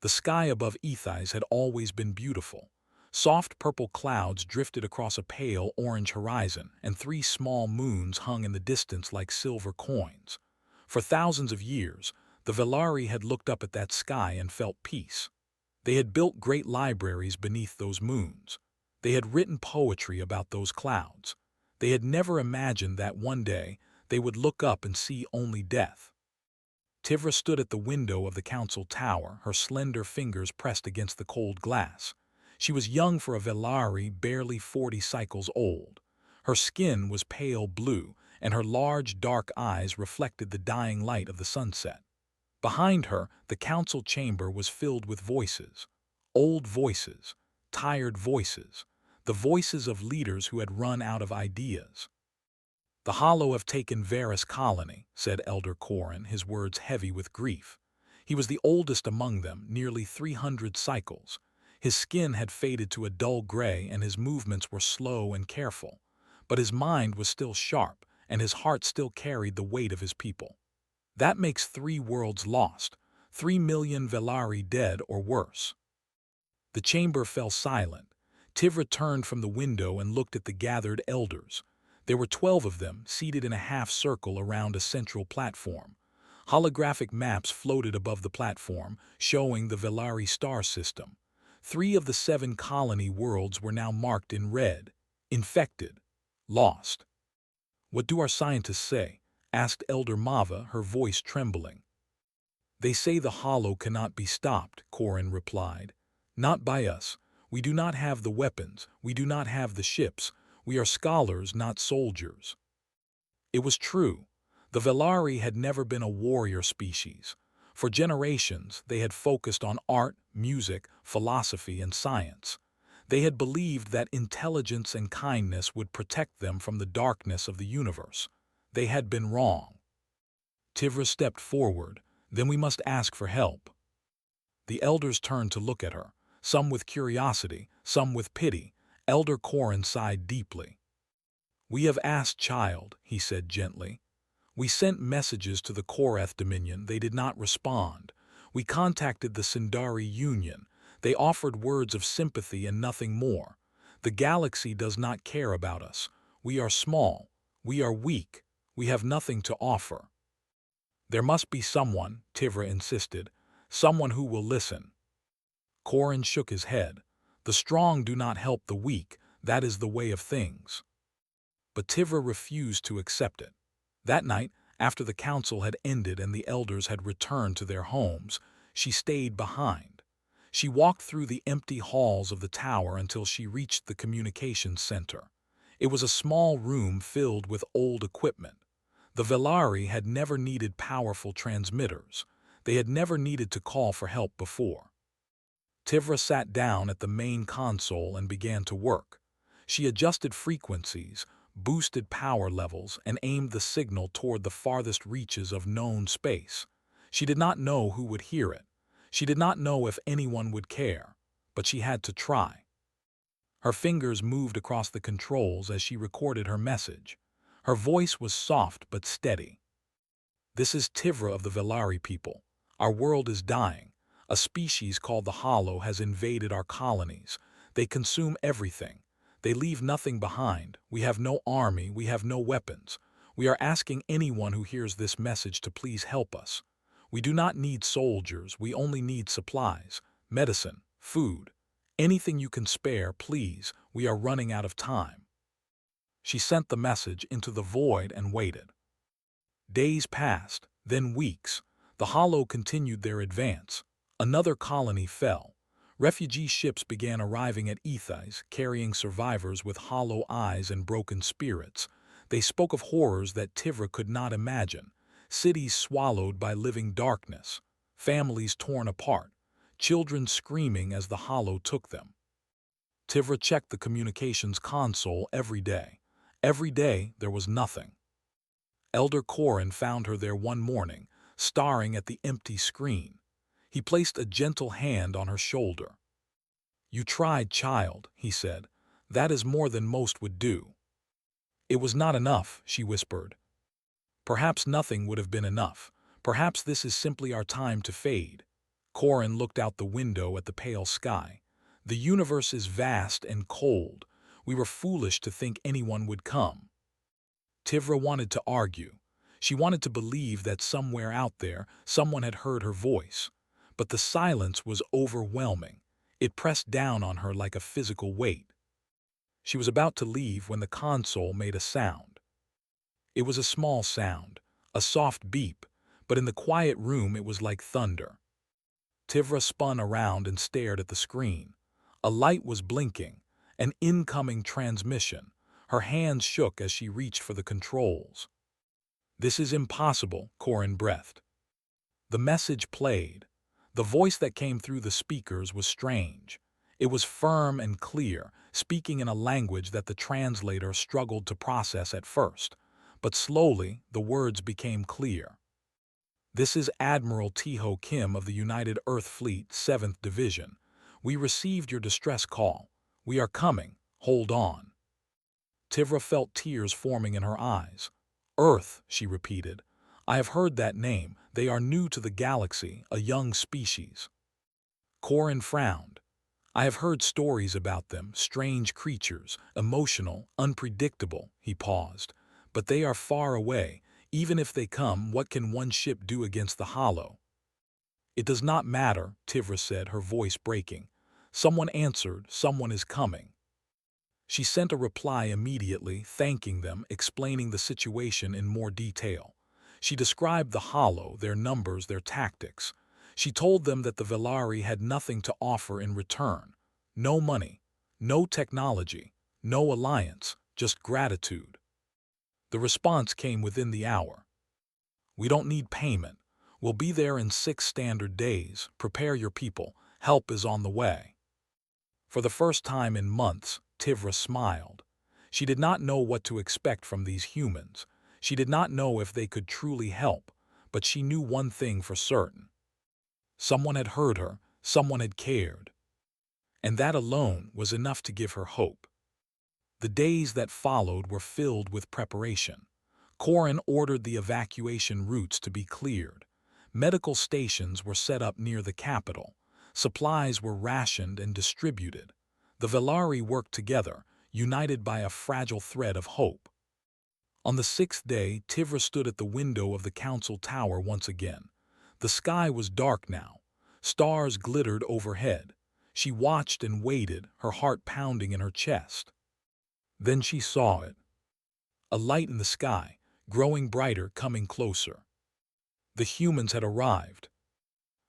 The sky above Ethais had always been beautiful. Soft purple clouds drifted across a pale orange horizon, and three small moons hung in the distance like silver coins. For thousands of years, the Velari had looked up at that sky and felt peace. They had built great libraries beneath those moons. They had written poetry about those clouds. They had never imagined that one day they would look up and see only death. Tivra stood at the window of the council tower, her slender fingers pressed against the cold glass. She was young for a Velari, barely 40 cycles old. Her skin was pale blue, and her large, dark eyes reflected the dying light of the sunset. Behind her, the council chamber was filled with voices. Old voices, tired voices, the voices of leaders who had run out of ideas. "The Hollow have taken Varus colony," said Elder Corin, his words heavy with grief. He was the oldest among them, nearly 300 cycles. His skin had faded to a dull gray and his movements were slow and careful. But his mind was still sharp, and his heart still carried the weight of his people. That makes 3 worlds lost, 3 million Velari dead or worse. The chamber fell silent. Tivra turned from the window and looked at the gathered elders. There were 12 of them, seated in a half-circle around a central platform. Holographic maps floated above the platform, showing the Velari star system. 3 of the 7 colony worlds were now marked in red: infected, lost. "What do our scientists say?" asked Elder Mava, her voice trembling. "They say the Hollow cannot be stopped," Corin replied. "Not by us. We do not have the weapons, we do not have the ships. We are scholars, not soldiers." It was true. The Velari had never been a warrior species. For generations, they had focused on art, music, philosophy, and science. They had believed that intelligence and kindness would protect them from the darkness of the universe. They had been wrong. Tivra stepped forward. "Then we must ask for help." The elders turned to look at her, some with curiosity, some with pity. Elder Corin sighed deeply. "We have asked, child," he said gently. "We sent messages to the Korath Dominion. They did not respond. We contacted the Sindari Union. They offered words of sympathy and nothing more. The galaxy does not care about us. We are small. We are weak. We have nothing to offer." "There must be someone," Tivra insisted, "someone who will listen." Corin shook his head. "The strong do not help the weak. That is the way of things." But Tivra refused to accept it. That night, after the council had ended and the elders had returned to their homes, she stayed behind. She walked through the empty halls of the tower until she reached the communications center. It was a small room filled with old equipment. The Velari had never needed powerful transmitters. They had never needed to call for help before. Tivra sat down at the main console and began to work. She adjusted frequencies, boosted power levels, and aimed the signal toward the farthest reaches of known space. She did not know who would hear it. She did not know if anyone would care, but she had to try. Her fingers moved across the controls as she recorded her message. Her voice was soft but steady. "This is Tivra of the Velari people. Our world is dying. A species called the Hollow has invaded our colonies. They consume everything. They leave nothing behind. We have no army, we have no weapons. We are asking anyone who hears this message to please help us. We do not need soldiers, we only need supplies, medicine, food. Anything you can spare, please. We are running out of time." She sent the message into the void and waited. Days passed, then weeks. The Hollow continued their advance. Another colony fell. Refugee ships began arriving at Ethais, carrying survivors with hollow eyes and broken spirits. They spoke of horrors that Tivra could not imagine. Cities swallowed by living darkness. Families torn apart. Children screaming as the Hollow took them. Tivra checked the communications console every day. Every day there was nothing. Elder Corin found her there one morning, staring at the empty screen. He placed a gentle hand on her shoulder. "You tried, child," he said. "That is more than most would do." "It was not enough," she whispered. "Perhaps nothing would have been enough. Perhaps this is simply our time to fade." Corin looked out the window at the pale sky. The universe is vast and cold. We were foolish to think anyone would come. Tivra wanted to argue. She wanted to believe that somewhere out there, someone had heard her voice. But the silence was overwhelming. It pressed down on her like a physical weight. She was about to leave when the console made a sound. It was a small sound, a soft beep, but in the quiet room it was like thunder. Tivra spun around and stared at the screen. A light was blinking, an incoming transmission. Her hands shook as she reached for the controls. "This is impossible," Corin breathed. The message played. The voice that came through the speakers was strange. It was firm and clear, speaking in a language that the translator struggled to process at first. But slowly, the words became clear. "This is Admiral T-Ho Kim of the United Earth Fleet, 7th Division. We received your distress call. We are coming. Hold on." Tivra felt tears forming in her eyes. "Earth," she repeated. "I have heard that name. They are new to the galaxy, a young species." Corin frowned. "I have heard stories about them, strange creatures, emotional, unpredictable," he paused. "But they are far away. Even if they come, what can one ship do against the Hollow?" "It does not matter," Tivra said, her voice breaking. "Someone answered, someone is coming." She sent a reply immediately, thanking them, explaining the situation in more detail. She described the Hollow, their numbers, their tactics. She told them that the Velari had nothing to offer in return. No money, no technology, no alliance, just gratitude. The response came within the hour. "We don't need payment. We'll be there in 6 standard days. Prepare your people. Help is on the way." For the first time in months, Tivra smiled. She did not know what to expect from these humans. She did not know if they could truly help, but she knew one thing for certain. Someone had heard her, someone had cared. And that alone was enough to give her hope. The days that followed were filled with preparation. Corin ordered the evacuation routes to be cleared. Medical stations were set up near the capital. Supplies were rationed and distributed. The Velari worked together, united by a fragile thread of hope. On the 6th day, Tivra stood at the window of the council tower once again. The sky was dark now. Stars glittered overhead. She watched and waited, her heart pounding in her chest. Then she saw it. A light in the sky, growing brighter, coming closer. The humans had arrived,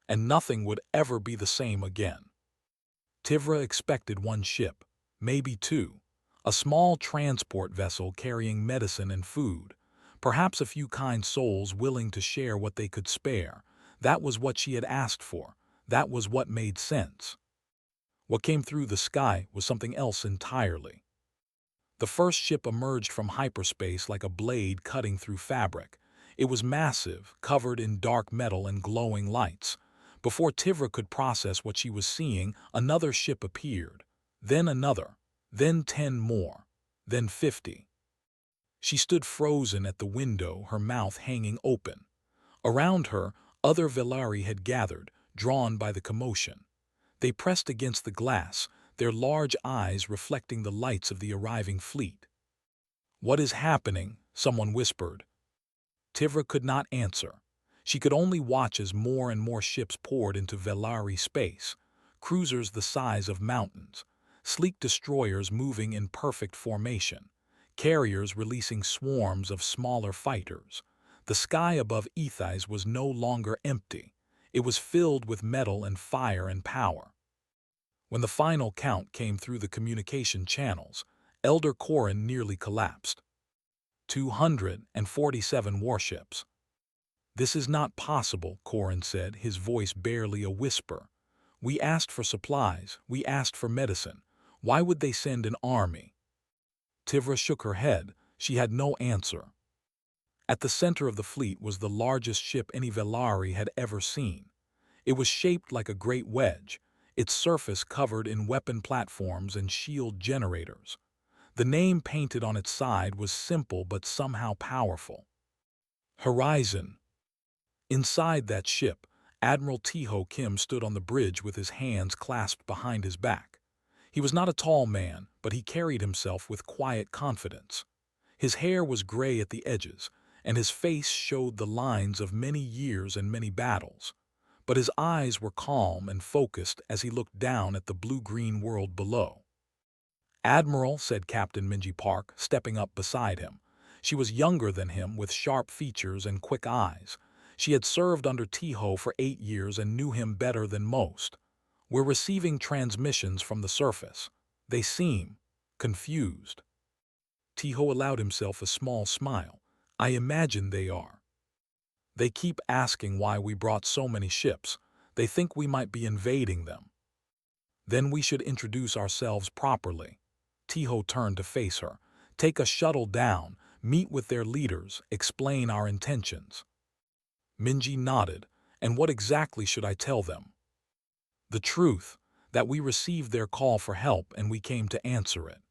and nothing would ever be the same again. Tivra expected one ship, maybe 2, a small transport vessel carrying medicine and food, perhaps a few kind souls willing to share what they could spare. That was what she had asked for. That was what made sense. What came through the sky was something else entirely. The first ship emerged from hyperspace like a blade cutting through fabric. It was massive, covered in dark metal and glowing lights. Before Tivra could process what she was seeing, another ship appeared. Then another. Then 10 more. Then 50. She stood frozen at the window, her mouth hanging open. Around her, other Velari had gathered, drawn by the commotion. They pressed against the glass, their large eyes reflecting the lights of the arriving fleet. "What is happening?" someone whispered. Tivra could not answer. She could only watch as more and more ships poured into Velari space, cruisers the size of mountains, sleek destroyers moving in perfect formation, carriers releasing swarms of smaller fighters. The sky above Ethais was no longer empty. It was filled with metal and fire and power. When the final count came through the communication channels, Elder Corin nearly collapsed. 247 warships. "This is not possible," Corin said, his voice barely a whisper. "We asked for supplies, we asked for medicine. Why would they send an army?" Tivra shook her head. She had no answer. At the center of the fleet was the largest ship any Velari had ever seen. It was shaped like a great wedge, its surface covered in weapon platforms and shield generators. The name painted on its side was simple but somehow powerful. Horizon. Inside that ship, Admiral Tiho Kim stood on the bridge with his hands clasped behind his back. He was not a tall man, but he carried himself with quiet confidence. His hair was gray at the edges, and his face showed the lines of many years and many battles. But his eyes were calm and focused as he looked down at the blue-green world below. "Admiral," said Captain Minji Park, stepping up beside him. She was younger than him, with sharp features and quick eyes. She had served under Tiho for 8 years and knew him better than most. "We're receiving transmissions from the surface. They seem confused." Tiho allowed himself a small smile. "I imagine they are. They keep asking why we brought so many ships. They think we might be invading them. Then we should introduce ourselves properly." Tiho turned to face her. "Take a shuttle down, meet with their leaders, explain our intentions." Minji nodded. "And what exactly should I tell them?" "The truth, that we received their call for help and we came to answer it.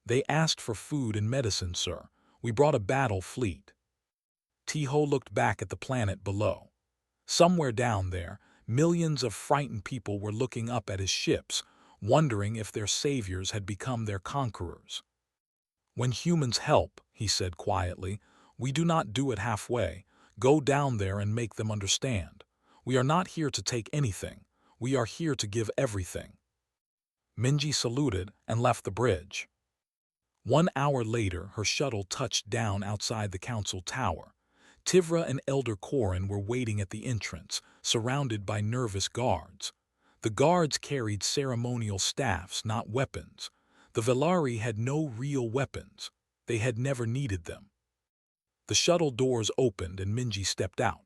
They asked for food and medicine, sir. We brought a battle fleet." Tiho looked back at the planet below. Somewhere down there, millions of frightened people were looking up at his ships, wondering if their saviors had become their conquerors. "When humans help," he said quietly, "we do not do it halfway. Go down there and make them understand. We are not here to take anything. We are here to give everything." Minji saluted and left the bridge. 1 hour later, her shuttle touched down outside the council tower. Tivra and Elder Korin were waiting at the entrance, surrounded by nervous guards. The guards carried ceremonial staffs, not weapons. The Velari had no real weapons. They had never needed them. The shuttle doors opened and Minji stepped out.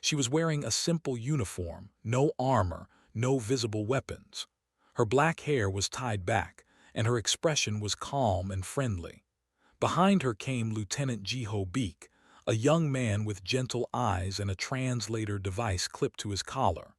She was wearing a simple uniform, no armor, no visible weapons. Her black hair was tied back, and her expression was calm and friendly. Behind her came Lieutenant Jiho Beek, a young man with gentle eyes and a translator device clipped to his collar.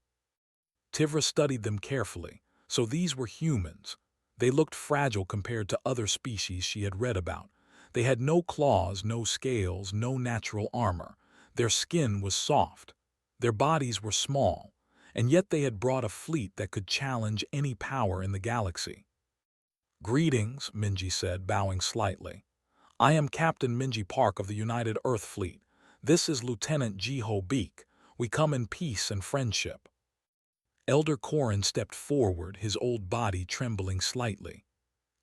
Tivra studied them carefully. So these were humans. They looked fragile compared to other species she had read about. They had no claws, no scales, no natural armor. Their skin was soft. Their bodies were small, and yet they had brought a fleet that could challenge any power in the galaxy. "Greetings," Minji said, bowing slightly. "I am Captain Minji Park of the United Earth Fleet. This is Lieutenant Jiho Beek. We come in peace and friendship." Elder Korin stepped forward, his old body trembling slightly.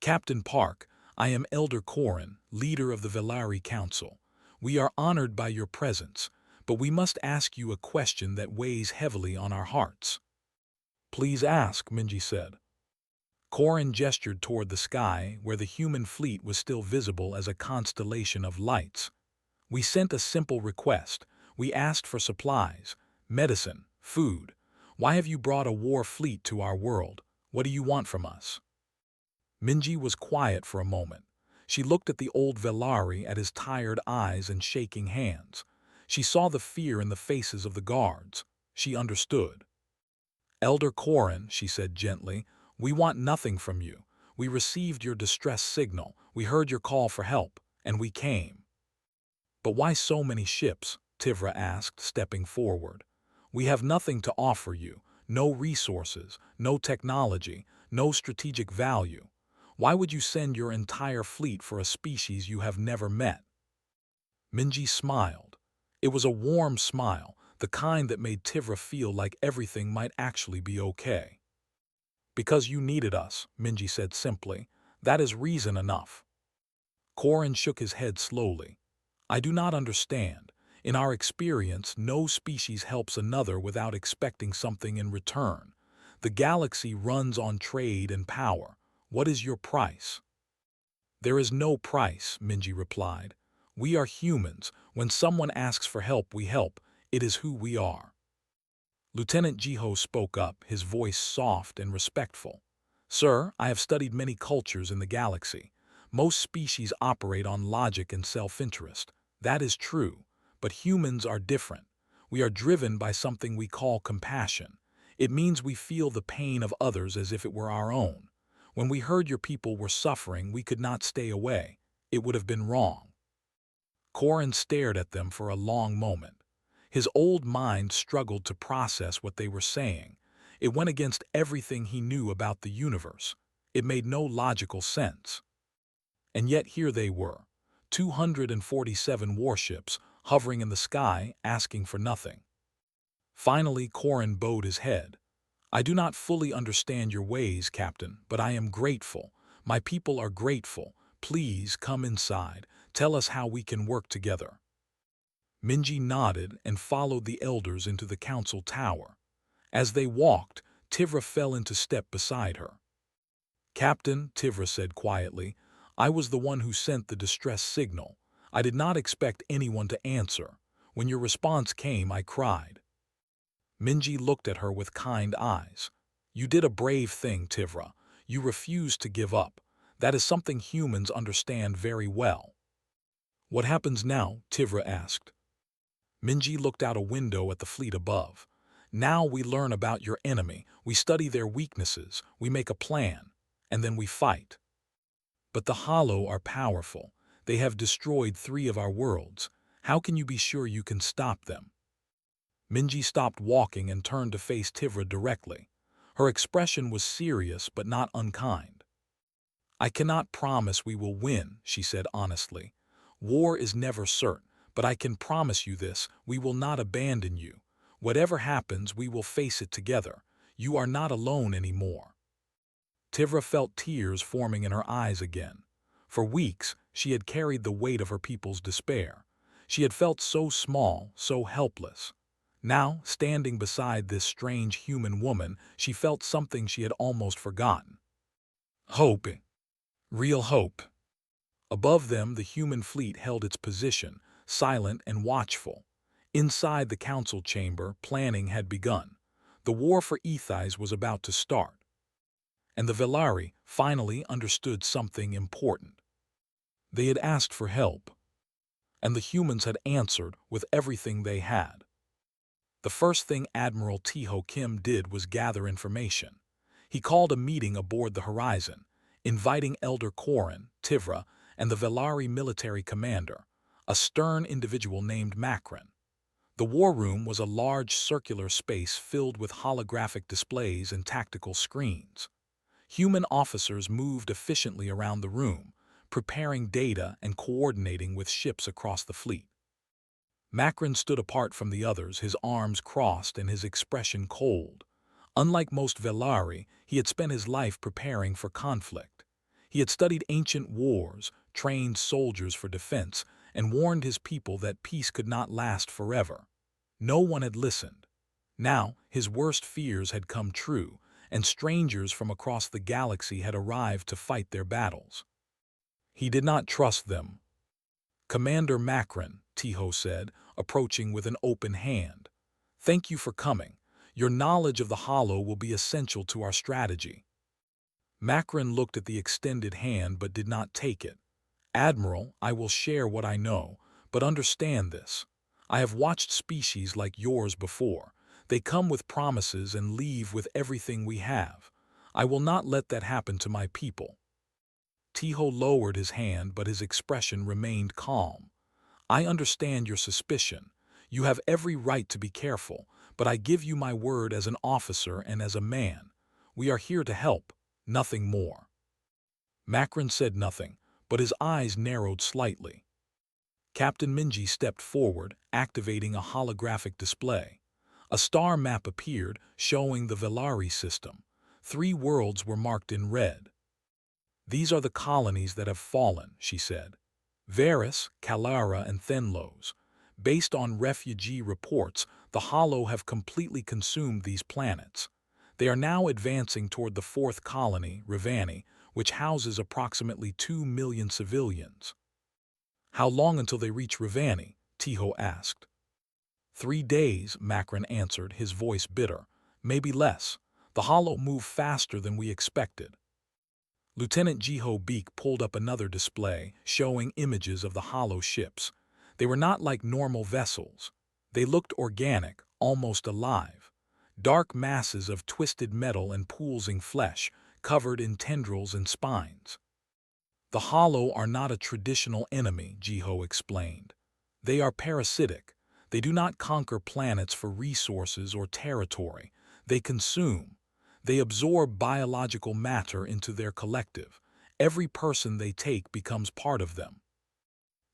"Captain Park, I am Elder Korin, leader of the Velari Council. We are honored by your presence, but we must ask you a question that weighs heavily on our hearts." "Please ask," Minji said. Korin gestured toward the sky, where the human fleet was still visible as a constellation of lights. "We sent a simple request. We asked for supplies, medicine, food. Why have you brought a war fleet to our world? What do you want from us?" Minji was quiet for a moment. She looked at the old Velari, at his tired eyes and shaking hands. She saw the fear in the faces of the guards. She understood. "Elder Korin," she said gently, "we want nothing from you. We received your distress signal. We heard your call for help, and we came." "But why so many ships?" Tivra asked, stepping forward. "We have nothing to offer you. No resources, no technology, no strategic value. Why would you send your entire fleet for a species you have never met?" Minji smiled. It was a warm smile, the kind that made Tivra feel like everything might actually be okay. "Because you needed us," Minji said simply. "That is reason enough." Korin shook his head slowly. "I do not understand. In our experience, no species helps another without expecting something in return. The galaxy runs on trade and power. What is your price?" "There is no price," Minji replied. "We are humans. When someone asks for help, we help. It is who we are." Lieutenant Jiho spoke up, his voice soft and respectful. "Sir, I have studied many cultures in the galaxy. Most species operate on logic and self-interest. That is true, but humans are different. We are driven by something we call compassion. It means we feel the pain of others as if it were our own. When we heard your people were suffering, we could not stay away. It would have been wrong." Korin stared at them for a long moment. His old mind struggled to process what they were saying. It went against everything he knew about the universe. It made no logical sense. And yet here they were, 247 warships hovering in the sky, asking for nothing. Finally, Corrin bowed his head. I do not fully understand your ways, Captain, but I am grateful. My people are grateful. Please come inside. Tell us how we can work together. Minji nodded and followed the elders into the council tower. As they walked, Tivra fell into step beside her. Captain, Tivra said quietly, I was the one who sent the distress signal. I did not expect anyone to answer. When your response came, I cried. Minji looked at her with kind eyes. You did a brave thing, Tivra. You refused to give up. That is something humans understand very well. What happens now? Tivra asked. Minji looked out a window at the fleet above. Now we learn about your enemy, we study their weaknesses, we make a plan, and then we fight. But the Hollow are powerful. They have destroyed 3 of our worlds. How can you be sure you can stop them? Minji stopped walking and turned to face Tivra directly. Her expression was serious but not unkind. I cannot promise we will win, she said honestly. War is never certain, but I can promise you this, we will not abandon you. Whatever happens, we will face it together. You are not alone anymore. Tivra felt tears forming in her eyes again. For weeks, she had carried the weight of her people's despair. She had felt so small, so helpless. Now, standing beside this strange human woman, she felt something she had almost forgotten. Hope. Real hope. Above them, the human fleet held its position, silent and watchful. Inside the council chamber, planning had begun. The war for Ethais was about to start. And the Velari finally understood something important. They had asked for help, and the humans had answered with everything they had. The first thing Admiral Tiho Kim did was gather information. He called a meeting aboard the Horizon, inviting Elder Corrin, Tivra, and the Velari military commander, a stern individual named Macron. The war room was a large circular space filled with holographic displays and tactical screens. Human officers moved efficiently around the room, preparing data and coordinating with ships across the fleet. Macron stood apart from the others, his arms crossed and his expression cold. Unlike most Velari, he had spent his life preparing for conflict. He had studied ancient wars, trained soldiers for defense, and warned his people that peace could not last forever. No one had listened. Now, his worst fears had come true, and strangers from across the galaxy had arrived to fight their battles. He did not trust them. Commander Macron, Tiho said, approaching with an open hand. Thank you for coming. Your knowledge of the Hollow will be essential to our strategy. Macron looked at the extended hand but did not take it. Admiral, I will share what I know, but understand this. I have watched species like yours before. They come with promises and leave with everything we have. I will not let that happen to my people. Tiho lowered his hand, but his expression remained calm. I understand your suspicion. You have every right to be careful, but I give you my word as an officer and as a man. We are here to help, nothing more. Macron said nothing, but his eyes narrowed slightly. Captain Minji stepped forward, activating a holographic display. A star map appeared, showing the Velari system. 3 worlds were marked in red. These are the colonies that have fallen, she said. Varus, Kalara, and Thenlos. Based on refugee reports, the Hollow have completely consumed these planets. They are now advancing toward the 4th colony, Rivani, which houses approximately 2 million civilians. How long until they reach Rivani? Tiho asked. 3 days, Macron answered, his voice bitter. Maybe less. The Hollow move faster than we expected. Lieutenant Jiho Beek pulled up another display, showing images of the Hollow ships. They were not like normal vessels. They looked organic, almost alive. Dark masses of twisted metal and pulsing flesh, covered in tendrils and spines. The Hollow are not a traditional enemy, Jiho explained. They are parasitic. They do not conquer planets for resources or territory. They consume. They absorb biological matter into their collective. Every person they take becomes part of them.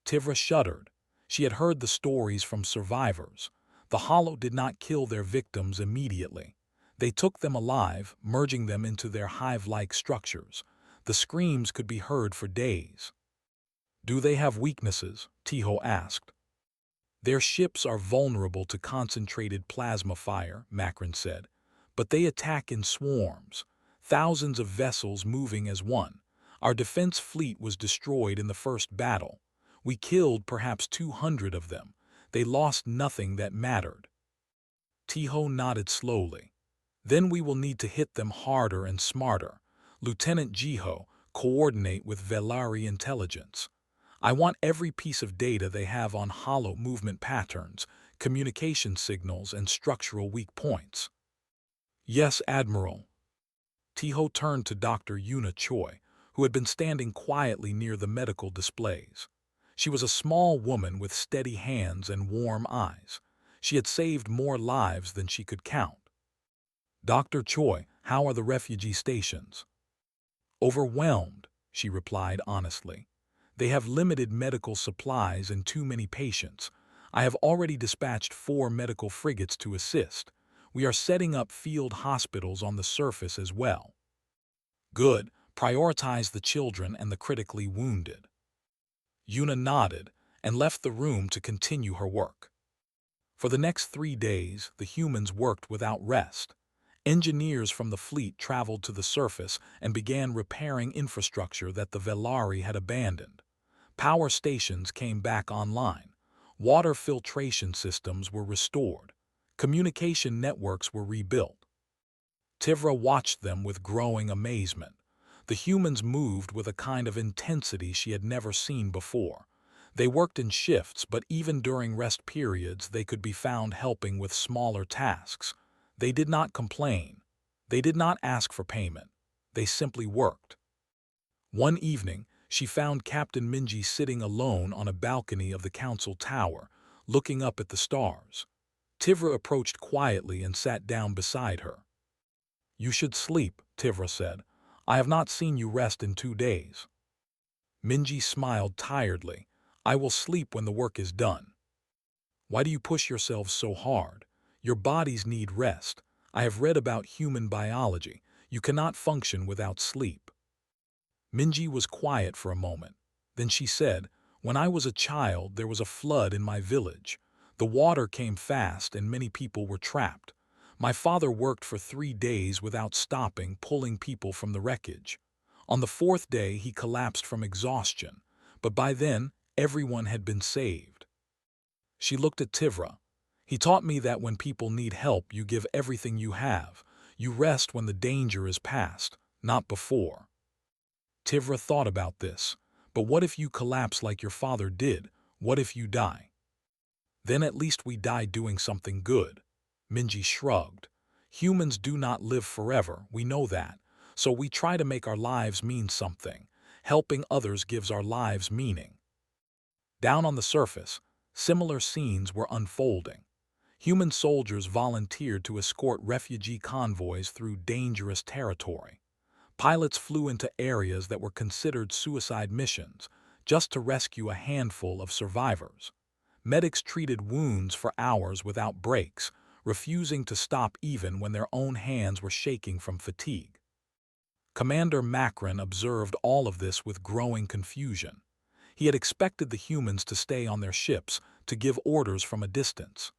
Tivra shuddered. She had heard the stories from survivors. The Hollow did not kill their victims immediately. They took them alive, merging them into their hive-like structures. The screams could be heard for days. "Do they have weaknesses?" Tiho asked. "Their ships are vulnerable to concentrated plasma fire," Macron said, "but they attack in swarms, thousands of vessels moving as one. Our defense fleet was destroyed in the first battle. We killed perhaps 200 of them. They lost nothing that mattered." Tiho nodded slowly. "Then we will need to hit them harder and smarter. Lieutenant Jiho, coordinate with Velari intelligence. I want every piece of data they have on hollow movement patterns, communication signals, and structural weak points." "Yes, Admiral." Tiho turned to Dr. Yuna Choi, who had been standing quietly near the medical displays. She was a small woman with steady hands and warm eyes. She had saved more lives than she could count. "Dr. Choi, how are the refugee stations?" "Overwhelmed," she replied honestly. "They have limited medical supplies and too many patients. I have already dispatched 4 medical frigates to assist. We are setting up field hospitals on the surface as well." "Good. Prioritize the children and the critically wounded." Yuna nodded and left the room to continue her work. For the next 3 days, the humans worked without rest. Engineers from the fleet traveled to the surface and began repairing infrastructure that the Velari had abandoned. Power stations came back online. Water filtration systems were restored. Communication networks were rebuilt. Tivra watched them with growing amazement. The humans moved with a kind of intensity she had never seen before. They worked in shifts, but even during rest periods they could be found helping with smaller tasks. They did not complain. They did not ask for payment. They simply worked. One evening, she found Captain Minji sitting alone on a balcony of the council tower, looking up at the stars. Tivra approached quietly and sat down beside her. "You should sleep," Tivra said. "I have not seen you rest in 2 days." Minji smiled tiredly. "I will sleep when the work is done." "Why do you push yourselves so hard? Your bodies need rest. I have read about human biology. You cannot function without sleep." Minji was quiet for a moment. Then she said, "When I was a child, there was a flood in my village. The water came fast and many people were trapped. My father worked for 3 days without stopping, pulling people from the wreckage. On the 4th day, he collapsed from exhaustion, but by then, everyone had been saved." She looked at Tivra. "He taught me that when people need help, you give everything you have. You rest when the danger is past, not before." Tivra thought about this. "But what if you collapse like your father did? What if you die?" "Then at least we die doing something good." Minji shrugged. "Humans do not live forever, we know that. So we try to make our lives mean something. Helping others gives our lives meaning." Down on the surface, similar scenes were unfolding. Human soldiers volunteered to escort refugee convoys through dangerous territory. Pilots flew into areas that were considered suicide missions, just to rescue a handful of survivors. Medics treated wounds for hours without breaks, refusing to stop even when their own hands were shaking from fatigue. Commander Macron observed all of this with growing confusion. He had expected the humans to stay on their ships, to give orders from a distance.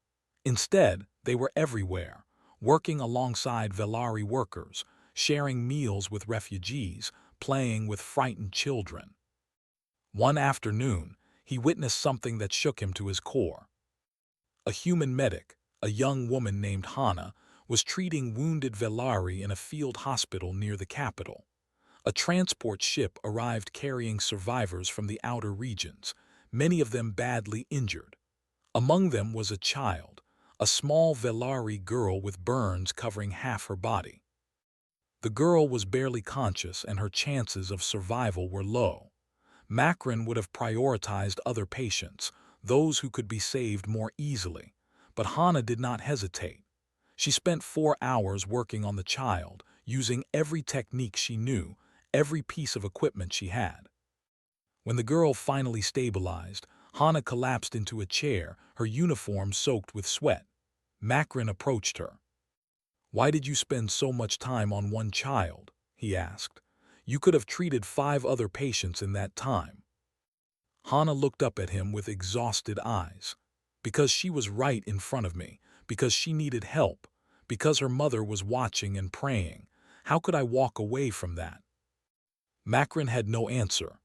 Instead, they were everywhere, working alongside Velari workers, sharing meals with refugees, playing with frightened children. One afternoon, he witnessed something that shook him to his core. A human medic, a young woman named Hana, was treating wounded Velari in a field hospital near the capital. A transport ship arrived carrying survivors from the outer regions, many of them badly injured. Among them was a child, a small Velari girl with burns covering half her body. The girl was barely conscious and her chances of survival were low. Macron would have prioritized other patients, those who could be saved more easily. But Hana did not hesitate. She spent 4 hours working on the child, using every technique she knew, every piece of equipment she had. When the girl finally stabilized, Hana collapsed into a chair, her uniform soaked with sweat. Makran approached her. "Why did you spend so much time on one child?" he asked. "You could have treated 5 other patients in that time." Hana looked up at him with exhausted eyes. "Because she was right in front of me, because she needed help, because her mother was watching and praying. How could I walk away from that?" Makran had no answer.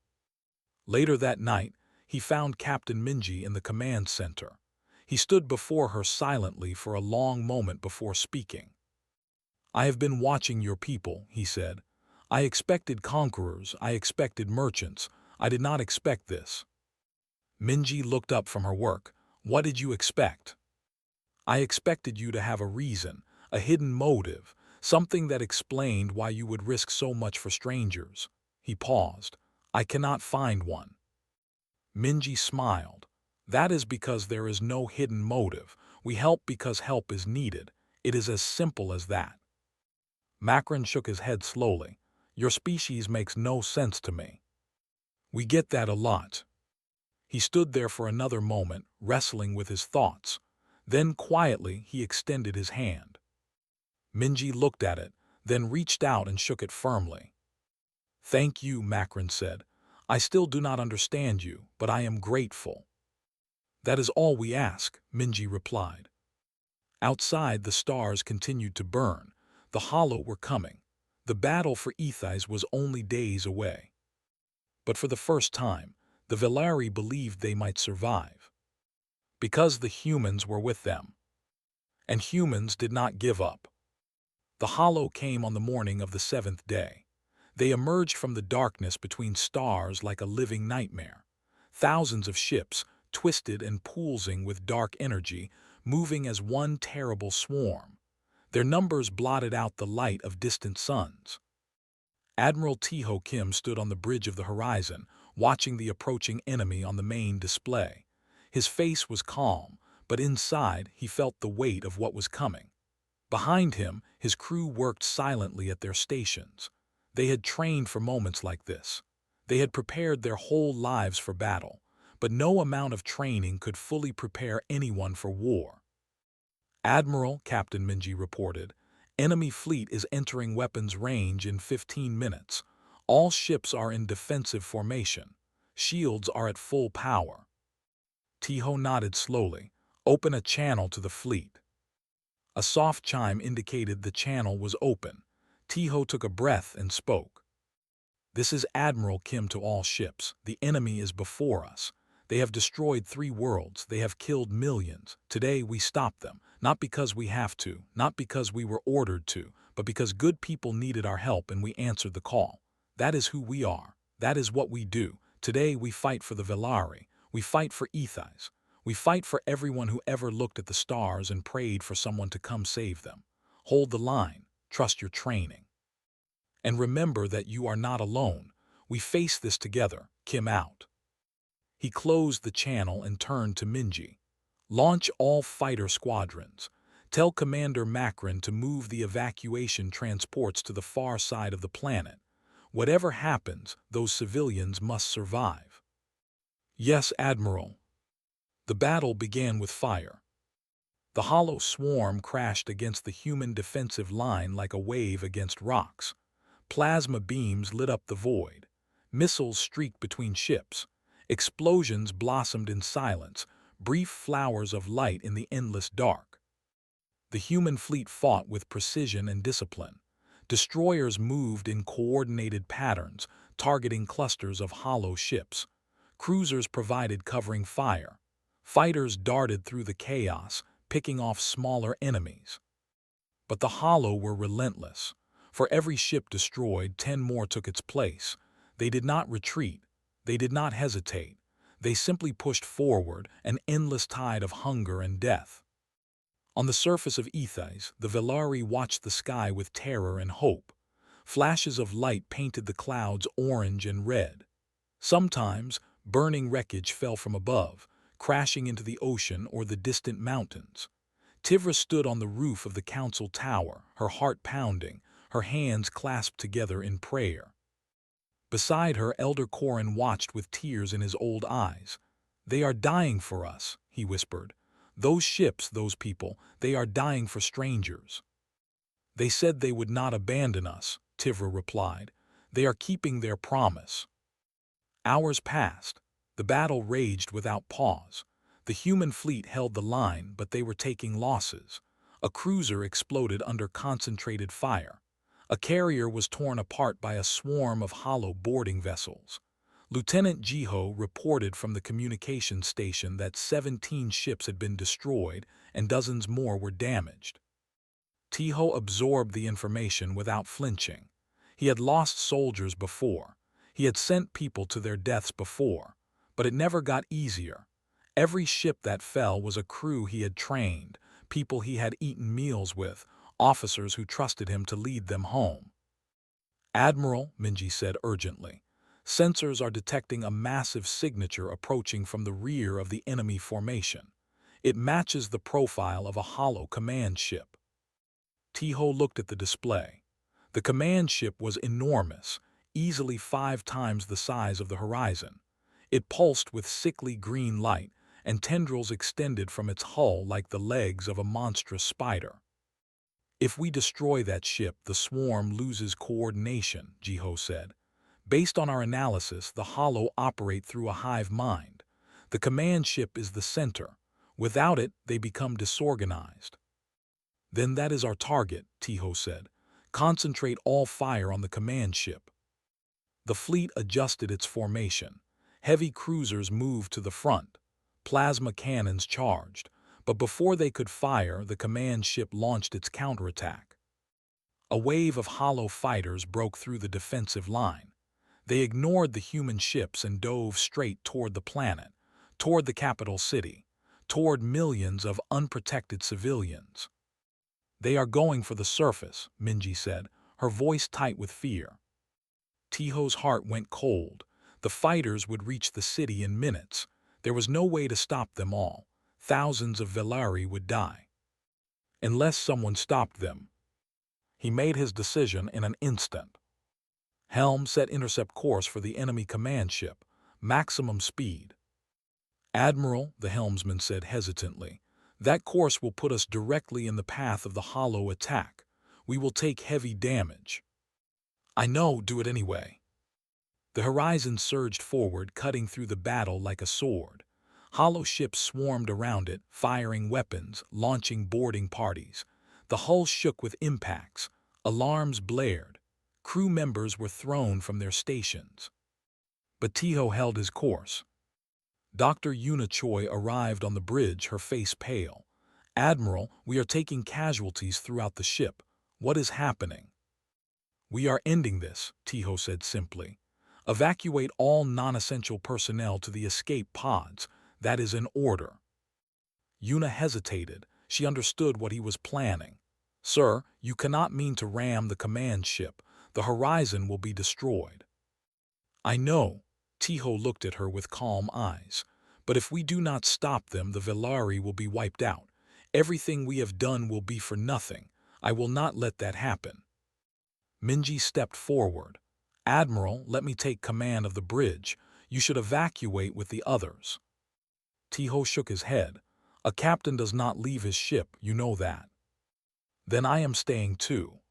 Later that night, he found Captain Minji in the command center. He stood before her silently for a long moment before speaking. "I have been watching your people," he said. "I expected conquerors, I expected merchants. I did not expect this." Minji looked up from her work. "What did you expect?" "I expected you to have a reason, a hidden motive, something that explained why you would risk so much for strangers." He paused. "I cannot find one." Minji smiled. "That is because there is no hidden motive. We help because help is needed. It is as simple as that." Makran shook his head slowly. "Your species makes no sense to me." "We get that a lot." He stood there for another moment, wrestling with his thoughts. Then quietly he extended his hand. Minji looked at it, then reached out and shook it firmly. "Thank you," Makran said. "I still do not understand you, but I am grateful." "That is all we ask," Minji replied. Outside, the stars continued to burn. The Hollow were coming. The battle for Ethys was only days away. But for the first time, the Velari believed they might survive. Because the humans were with them. And humans did not give up. The Hollow came on the morning of the 7th day. They emerged from the darkness between stars like a living nightmare. Thousands of ships, twisted and pulsing with dark energy, moving as one terrible swarm. Their numbers blotted out the light of distant suns. Admiral Tiho Kim stood on the bridge of the horizon, watching the approaching enemy on the main display. His face was calm, but inside he felt the weight of what was coming. Behind him, his crew worked silently at their stations. They had trained for moments like this. They had prepared their whole lives for battle, but no amount of training could fully prepare anyone for war. "Admiral," Captain Minji reported, "enemy fleet is entering weapons range in 15 minutes. All ships are in defensive formation. Shields are at full power." Tiho nodded slowly. "Open a channel to the fleet." A soft chime indicated the channel was open. Tiho took a breath and spoke. "This is Admiral Kim to all ships. The enemy is before us. They have destroyed 3 worlds. They have killed millions. Today we stop them, not because we have to, not because we were ordered to, but because good people needed our help and we answered the call. That is who we are. That is what we do. Today we fight for the Velari. We fight for Ethys. We fight for everyone who ever looked at the stars and prayed for someone to come save them. Hold the line. Trust your training. And remember that you are not alone. We face this together." Kim out. He closed the channel and turned to Minji. "Launch all fighter squadrons. Tell Commander Makran to move the evacuation transports to the far side of the planet. Whatever happens, those civilians must survive." "Yes, Admiral." The battle began with fire. The Hollow swarm crashed against the human defensive line like a wave against rocks. Plasma beams lit up the void. Missiles streaked between ships. Explosions blossomed in silence, brief flowers of light in the endless dark. The human fleet fought with precision and discipline. Destroyers moved in coordinated patterns, targeting clusters of Hollow ships. Cruisers provided covering fire. Fighters darted through the chaos, picking off smaller enemies. But the Hollow were relentless. For every ship destroyed, 10 more took its place. They did not retreat. They did not hesitate. They simply pushed forward, an endless tide of hunger and death. On the surface of Ethys, the Velari watched the sky with terror and hope. Flashes of light painted the clouds orange and red. Sometimes, burning wreckage fell from above, crashing into the ocean or the distant mountains. Tivra stood on the roof of the council tower, her heart pounding, her hands clasped together in prayer. Beside her, Elder Corin watched with tears in his old eyes. "They are dying for us," he whispered. "Those ships, those people, they are dying for strangers." "They said they would not abandon us," Tivra replied. "They are keeping their promise." Hours passed. The battle raged without pause. The human fleet held the line, but they were taking losses. A cruiser exploded under concentrated fire. A carrier was torn apart by a swarm of hollow boarding vessels. Lieutenant Jiho reported from the communications station that 17 ships had been destroyed and dozens more were damaged. Tiho absorbed the information without flinching. He had lost soldiers before. He had sent people to their deaths before, but it never got easier. Every ship that fell was a crew he had trained, people he had eaten meals with, officers who trusted him to lead them home. "Admiral," Minji said urgently, "sensors are detecting a massive signature approaching from the rear of the enemy formation. It matches the profile of a hollow command ship." Tiho looked at the display. The command ship was enormous, easily 5 times the size of the horizon. It pulsed with sickly green light, and tendrils extended from its hull like the legs of a monstrous spider. "If we destroy that ship, the swarm loses coordination," Jiho said. "Based on our analysis, the hollow operate through a hive mind. The command ship is the center. Without it, they become disorganized." "Then that is our target," Tiho said. "Concentrate all fire on the command ship." The fleet adjusted its formation. Heavy cruisers moved to the front. Plasma cannons charged, but before they could fire, the command ship launched its counterattack. A wave of hollow fighters broke through the defensive line. They ignored the human ships and dove straight toward the planet, toward the capital city, toward millions of unprotected civilians. "They are going for the surface," Minji said, her voice tight with fear. Tiho's heart went cold. The fighters would reach the city in minutes. There was no way to stop them all. Thousands of Velari would die. Unless someone stopped them. He made his decision in an instant. "Helm, set intercept course for the enemy command ship. Maximum speed." "Admiral," the helmsman said hesitantly, "that course will put us directly in the path of the hollow attack. We will take heavy damage." "I know, do it anyway." The horizon surged forward, cutting through the battle like a sword. Hollow ships swarmed around it, firing weapons, launching boarding parties. The hull shook with impacts. Alarms blared. Crew members were thrown from their stations. But Tiho held his course. Dr. Yuna Choi arrived on the bridge, her face pale. "Admiral, we are taking casualties throughout the ship. What is happening?" "We are ending this," Tiho said simply. "Evacuate all non-essential personnel to the escape pods. That is an order." Yuna hesitated. She understood what he was planning. "Sir, you cannot mean to ram the command ship. The horizon will be destroyed." "I know." Tiho looked at her with calm eyes. "But if we do not stop them, the Velari will be wiped out. Everything we have done will be for nothing. I will not let that happen." Minji stepped forward. "Admiral, let me take command of the bridge. You should evacuate with the others." Tiho shook his head. "A captain does not leave his ship, you know that." "Then I am staying too."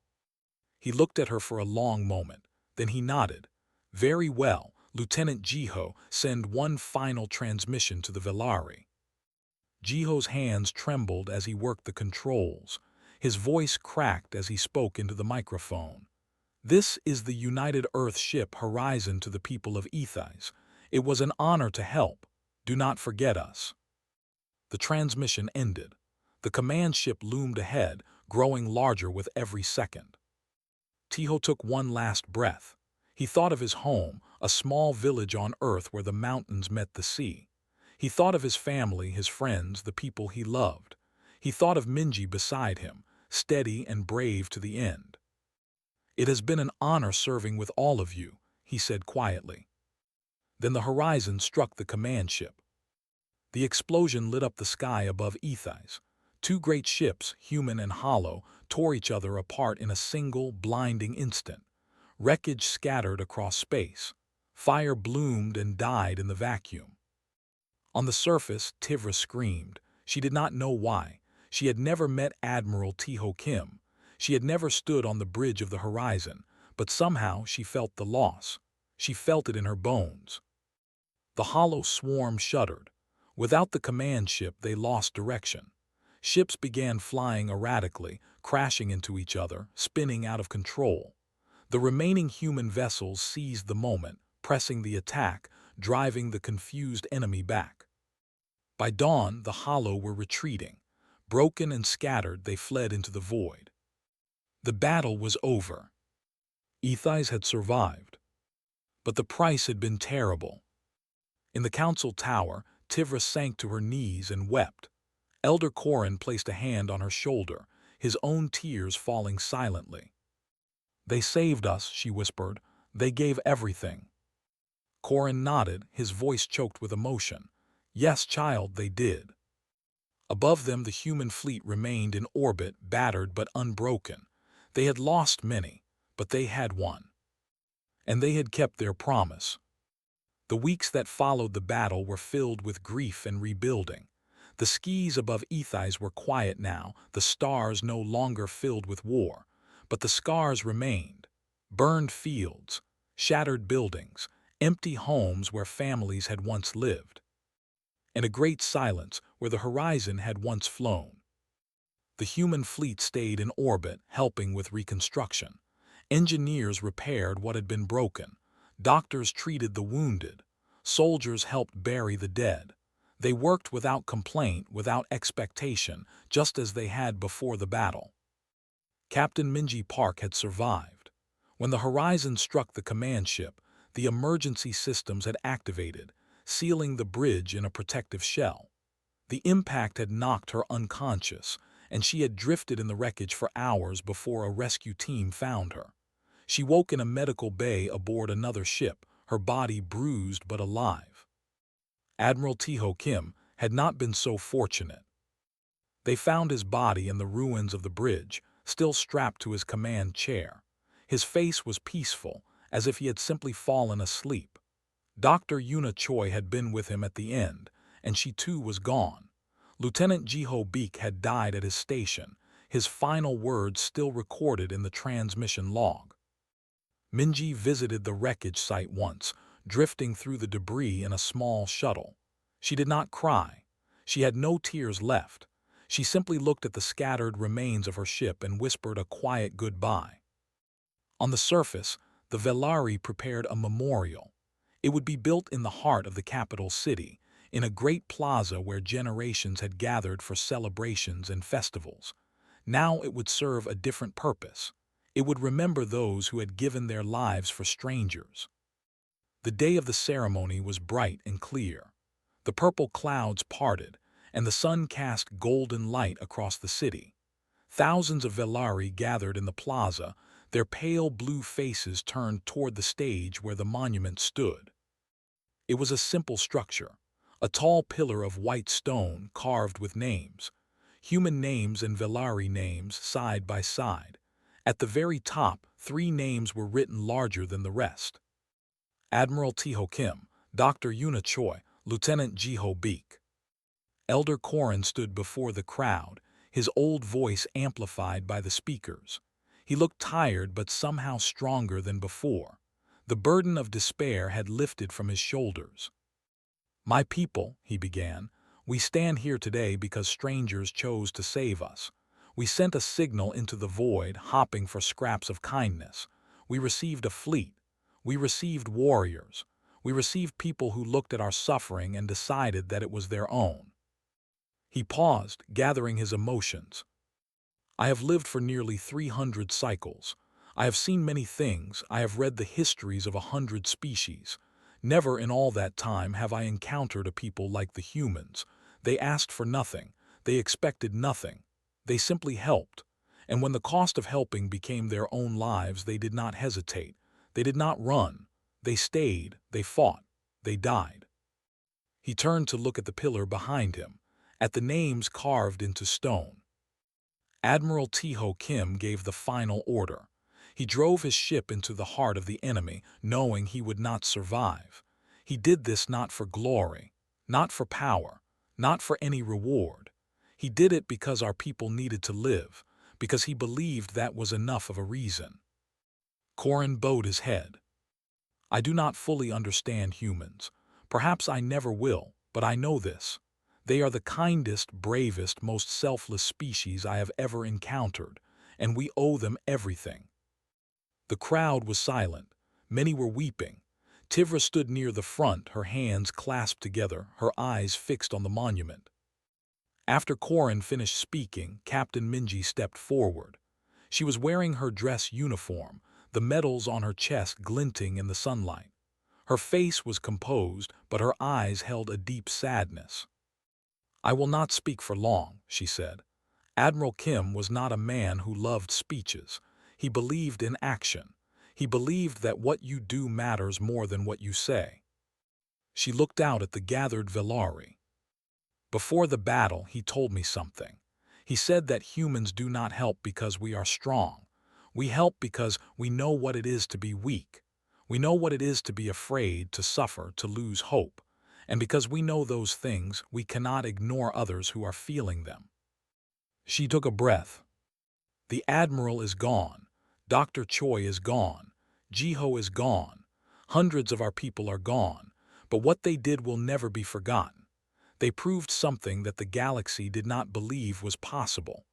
He looked at her for a long moment. Then he nodded. "Very well, Lieutenant Jiho, send one final transmission to the Velari." Jiho's hands trembled as he worked the controls. His voice cracked as he spoke into the microphone. "This is the United Earth ship Horizon to the people of Ethais. It was an honor to help. Do not forget us." The transmission ended. The command ship loomed ahead, growing larger with every second. Tiho took one last breath. He thought of his home, a small village on Earth where the mountains met the sea. He thought of his family, his friends, the people he loved. He thought of Minji beside him, steady and brave to the end. "It has been an honor serving with all of you," he said quietly. Then the horizon struck the command ship. The explosion lit up the sky above Ethais. Two great ships, human and hollow, tore each other apart in a single, blinding instant. Wreckage scattered across space. Fire bloomed and died in the vacuum. On the surface, Tivra screamed. She did not know why. She had never met Admiral Tiho Kim. She had never stood on the bridge of the horizon, but somehow she felt the loss. She felt it in her bones. The hollow swarm shuddered. Without the command ship, they lost direction. Ships began flying erratically, crashing into each other, spinning out of control. The remaining human vessels seized the moment, pressing the attack, driving the confused enemy back. By dawn, the hollow were retreating. Broken and scattered, they fled into the void. The battle was over. Ethais had survived. But the price had been terrible. In the council tower, Tivra sank to her knees and wept. Elder Corin placed a hand on her shoulder, his own tears falling silently. "They saved us," she whispered. "They gave everything." Corin nodded, his voice choked with emotion. "Yes, child, they did." Above them, the human fleet remained in orbit, battered but unbroken. They had lost many, but they had won. And they had kept their promise. The weeks that followed the battle were filled with grief and rebuilding. The skies above Ethais were quiet now, the stars no longer filled with war. But the scars remained. Burned fields, shattered buildings, empty homes where families had once lived. And a great silence where the horizon had once flown. The human fleet stayed in orbit, helping with reconstruction. Engineers repaired what had been broken. Doctors treated the wounded. Soldiers helped bury the dead. They worked without complaint, without expectation, just as they had before the battle. Captain Minji Park had survived. When the horizon struck the command ship, the emergency systems had activated, sealing the bridge in a protective shell. The impact had knocked her unconscious, and she had drifted in the wreckage for hours before a rescue team found her. She woke in a medical bay aboard another ship, her body bruised but alive. Admiral Tiho Kim had not been so fortunate. They found his body in the ruins of the bridge, still strapped to his command chair. His face was peaceful, as if he had simply fallen asleep. Dr. Yuna Choi had been with him at the end, and she too was gone. Lieutenant Jiho Beek had died at his station, his final words still recorded in the transmission log. Minji visited the wreckage site once, drifting through the debris in a small shuttle. She did not cry. She had no tears left. She simply looked at the scattered remains of her ship and whispered a quiet goodbye. On the surface, the Velari prepared a memorial. It would be built in the heart of the capital city, in a great plaza where generations had gathered for celebrations and festivals. Now it would serve a different purpose. It would remember those who had given their lives for strangers. The day of the ceremony was bright and clear. The purple clouds parted, and the sun cast golden light across the city. Thousands of Velari gathered in the plaza, their pale blue faces turned toward the stage where the monument stood. It was a simple structure, a tall pillar of white stone carved with names. Human names and Velari names side by side. At the very top, 3 names were written larger than the rest. Admiral Tiho Kim, Dr. Yuna Choi, Lieutenant Jiho Beek. Elder Corin stood before the crowd, his old voice amplified by the speakers. He looked tired but somehow stronger than before. The burden of despair had lifted from his shoulders. "My people," he began, "we stand here today because strangers chose to save us. We sent a signal into the void, hopping for scraps of kindness. We received a fleet. We received warriors. We received people who looked at our suffering and decided that it was their own." He paused, gathering his emotions. "I have lived for nearly 300 cycles. I have seen many things. I have read the histories of 100 species. Never in all that time have I encountered a people like the humans. They asked for nothing. They expected nothing. They simply helped. And when the cost of helping became their own lives, they did not hesitate. They did not run. They stayed. They fought. They died." He turned to look at the pillar behind him, at the names carved into stone. Admiral T-Ho Kim gave the final order. He drove his ship into the heart of the enemy, knowing he would not survive. He did this not for glory, not for power, not for any reward. He did it because our people needed to live, because he believed that was enough of a reason. Corin bowed his head. I do not fully understand humans. Perhaps I never will, but I know this. They are the kindest, bravest, most selfless species I have ever encountered, and we owe them everything. The crowd was silent. Many were weeping. Tivra stood near the front, her hands clasped together, her eyes fixed on the monument. After Corin finished speaking, Captain Minji stepped forward. She was wearing her dress uniform, the medals on her chest glinting in the sunlight. Her face was composed, but her eyes held a deep sadness. I will not speak for long, she said. Admiral Kim was not a man who loved speeches. He believed in action. He believed that what you do matters more than what you say. She looked out at the gathered Velari. Before the battle, he told me something. He said that humans do not help because we are strong. We help because we know what it is to be weak. We know what it is to be afraid, to suffer, to lose hope. And because we know those things, we cannot ignore others who are feeling them. She took a breath. The Admiral is gone. Dr. Choi is gone. Jiho is gone. Hundreds of our people are gone. But what they did will never be forgotten. They proved something that the galaxy did not believe was possible.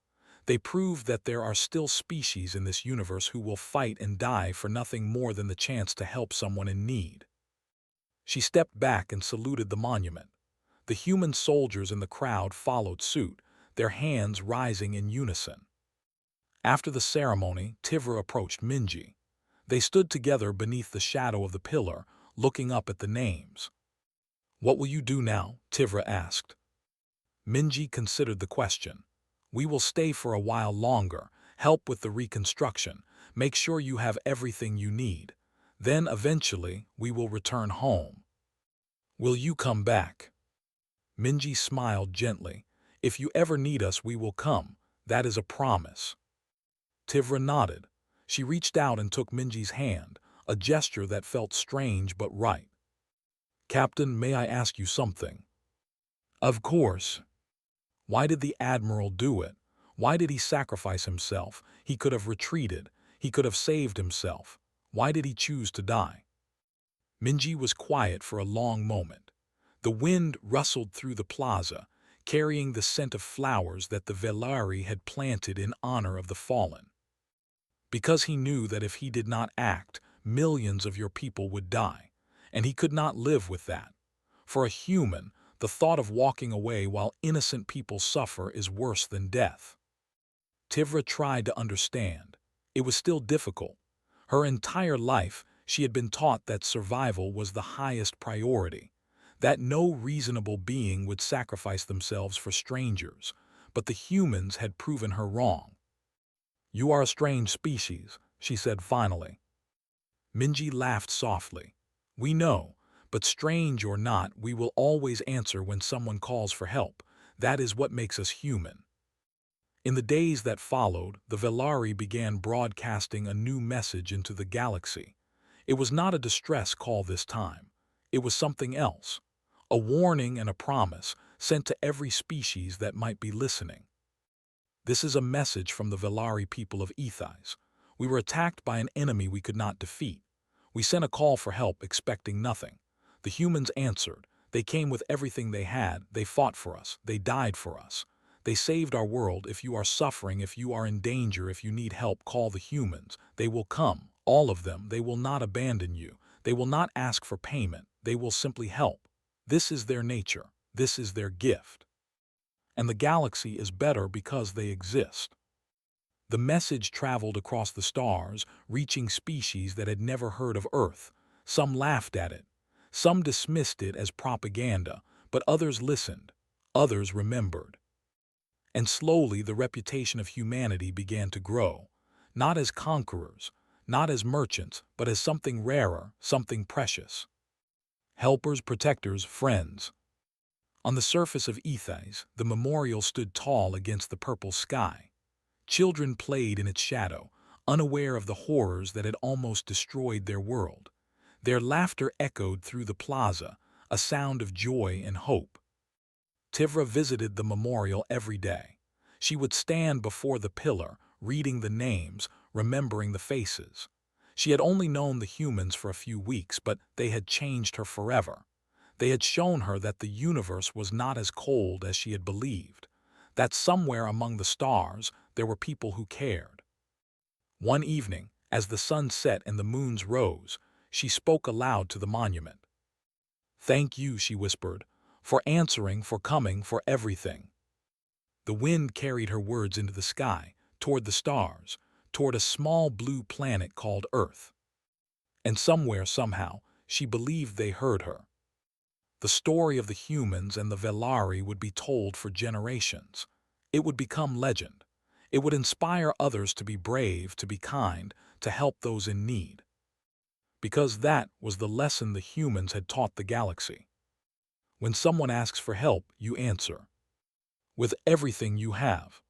They proved that there are still species in this universe who will fight and die for nothing more than the chance to help someone in need. She stepped back and saluted the monument. The human soldiers in the crowd followed suit, their hands rising in unison. After the ceremony, Tivra approached Minji. They stood together beneath the shadow of the pillar, looking up at the names. What will you do now? Tivra asked. Minji considered the question. We will stay for a while longer, help with the reconstruction, make sure you have everything you need. Then, eventually, we will return home. Will you come back? Minji smiled gently. If you ever need us, we will come. That is a promise. Tivra nodded. She reached out and took Minji's hand, a gesture that felt strange but right. Captain, may I ask you something? Of course. Why did the Admiral do it? Why did he sacrifice himself? He could have retreated. He could have saved himself. Why did he choose to die? Minji was quiet for a long moment. The wind rustled through the plaza, carrying the scent of flowers that the Velari had planted in honor of the fallen. Because he knew that if he did not act, millions of your people would die, and he could not live with that. For a human, the thought of walking away while innocent people suffer is worse than death. Tivra tried to understand. It was still difficult. Her entire life, she had been taught that survival was the highest priority, that no reasonable being would sacrifice themselves for strangers, but the humans had proven her wrong. You are a strange species, she said finally. Minji laughed softly. We know, but strange or not, we will always answer when someone calls for help. That is what makes us human. In the days that followed, the Velari began broadcasting a new message into the galaxy. It was not a distress call this time. It was something else. A warning and a promise sent to every species that might be listening. This is a message from the Velari people of Ethais. We were attacked by an enemy we could not defeat. We sent a call for help expecting nothing. The humans answered. They came with everything they had. They fought for us. They died for us. They saved our world. If you are suffering, if you are in danger, if you need help, call the humans. They will come. All of them. They will not abandon you. They will not ask for payment. They will simply help. This is their nature. This is their gift. And the galaxy is better because they exist. The message traveled across the stars, reaching species that had never heard of Earth. Some laughed at it. Some dismissed it as propaganda, but others listened. Others remembered. And slowly the reputation of humanity began to grow, not as conquerors, not as merchants, but as something rarer, something precious. Helpers, protectors, friends. On the surface of Ethais, the memorial stood tall against the purple sky. Children played in its shadow, unaware of the horrors that had almost destroyed their world. Their laughter echoed through the plaza, a sound of joy and hope. Tivra visited the memorial every day. She would stand before the pillar, reading the names, remembering the faces. She had only known the humans for a few weeks, but they had changed her forever. They had shown her that the universe was not as cold as she had believed, that somewhere among the stars there were people who cared. One evening, as the sun set and the moons rose, she spoke aloud to the monument. "Thank you," she whispered, "for answering, for coming, for everything." The wind carried her words into the sky, toward the stars, toward a small blue planet called Earth. And somewhere, somehow, she believed they heard her. The story of the humans and the Velari would be told for generations. It would become legend. It would inspire others to be brave, to be kind, to help those in need. Because that was the lesson the humans had taught the galaxy. When someone asks for help, you answer with everything you have.